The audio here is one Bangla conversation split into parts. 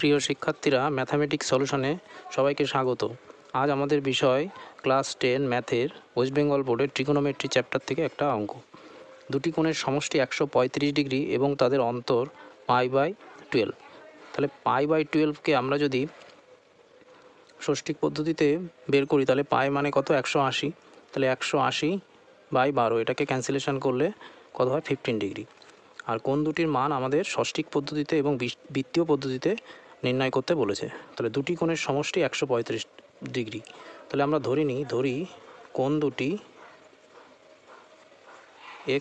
প্রিয় শিক্ষার্থীরা, ম্যাথামেটিক্স সলিউশনে সবাইকে স্বাগত। আজ আমাদের বিষয় ক্লাস 10 ম্যাথের ওয়েস্ট বেঙ্গল বোর্ডের ট্রিগোনোমেট্রি চ্যাপ্টার থেকে একটা অঙ্ক। দুটি কোণের সমষ্টি 135 ডিগ্রি এবং তাদের অন্তর π/12। তাহলে π/12কে আমরা যদি ষষ্ঠিক পদ্ধতিতে বের করি তাহলে পাই মানে কত, 180। তাহলে 180/12 এটাকে ক্যান্সেলেশন করলে কত হয়, 15 ডিগ্রি। আর কোণ দুটির মান আমাদের ষষ্ঠিক পদ্ধতিতে এবং বৃত্তীয় পদ্ধতিতে নির্ণয় করতে বলেছে। তাহলে দুটি কোণের সমষ্টি 135 ডিগ্রি। তাহলে আমরা ধরি কোণ দুটি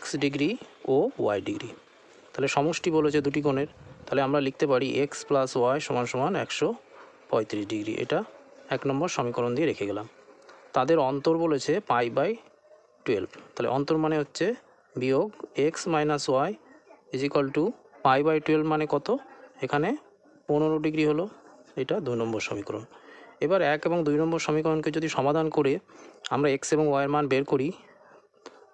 x ডিগ্রি ও y ডিগ্রি। তাহলে সমষ্টি বলেছে দুটি কোণের, তাহলে আমরা লিখতে পারি x + y = 135 ডিগ্রি। এটা 1 নম্বর সমীকরণ দিয়ে রেখে গেলাম। তাদের অন্তর বলেছে π/12। তাহলে অন্তর মানে হচ্ছে বিয়োগ x - y = π/12 মানে কত, এখানে 15 ডিগ্রি হলো। এটা 2 নম্বর সমীকরণ। এবার 1 এবং 2 নম্বর সমীকরণকে যদি সমাধান করে আমরা x এবং y এর মান বের করি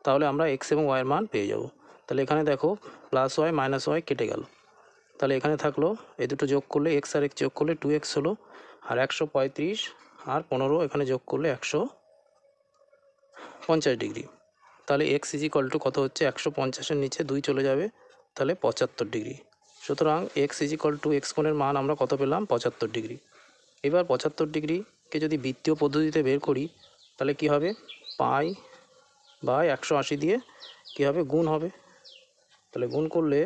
তাহলে আমরা x এবং y এর মান পেয়ে যাব। তাহলে এখানে দেখো +y - y কেটে গেল। তাহলে এখানে থাকলো এই দুটো যোগ করলে x আর x যোগ করলে 2x হলো, আর 135 আর 15 এখানে যোগ করলে 150 ডিগ্রি। তাহলে x = কত হচ্ছে, 150-এর নিচে 2 চলে যাবে, তাহলে 75 ডিগ্রি। সুতরাং x = x কোণের মান আমরা কত পেলাম, 75 ডিগ্রি। এবার 75 ডিগ্রিকে যদি বৃত্তীয় পদ্ধতিতে বের করি তাহলে কি হবে, π/180 দিয়ে কি হবে, গুণ হবে। তাহলে গুণ করলে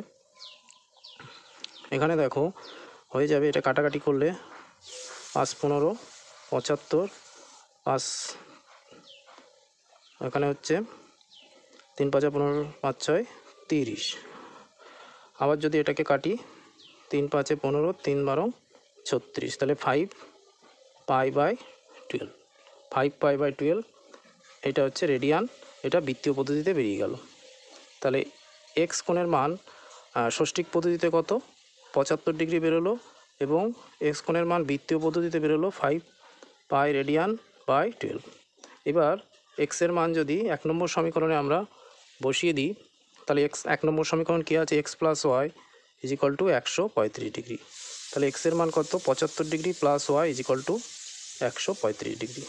এখানে দেখো হয়ে যাবে, এটা কাটাকাটি করলে 5 15 75, 5 এখানে হচ্ছে 3 5 15 5 6 30। আবার যদি এটাকে কাটি 3 5 15 3 12 36, তাহলে 5π/12। 5π/12 এটা হচ্ছে রেডিয়ান। এটা বৃত্তীয় পদ্ধতিতে বেরিয়ে গেল। তাহলে x কোণের মান ষষ্ঠিক পদ্ধতিতে কত, 75 ডিগ্রি বেরোলো, এবং x কোণের মান বৃত্তীয় পদ্ধতিতে বেরোলো 5π/12। এবার x এর মান যদি 1 নম্বর সমীকরণে আমরা বসিয়ে দিই তাহলে 1 নম্বর সমীকরণ কী আছে, x + y = 135 ডিগ্রি। তাহলে x এর মান কত, 75 ডিগ্রি + y = 135 ডিগ্রি।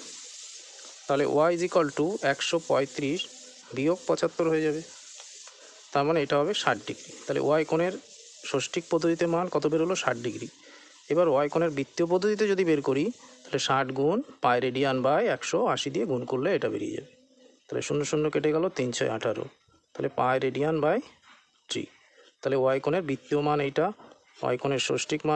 তাহলে y = 135 বিয়োগ 75 হয়ে যাবে, তার মানে এটা হবে 60 ডিগ্রি। তাহলে y কোণের ষষ্ঠিক পদ্ধতিতে মান কত বেরোলো, 60 ডিগ্রি। এবার y কোণের বৃত্তীয় পদ্ধতিতে যদি বের করি তাহলে 60 গুণ π/180 দিয়ে গুণ করলে এটা বেরিয়ে যাবে। তাহলে 0 0 কেটে গেল, 3 6 18, তাহলে π/3। তাহলে y কোণের বৃত্তীয় মান এইটা, y কোণের ষষ্ঠিক মান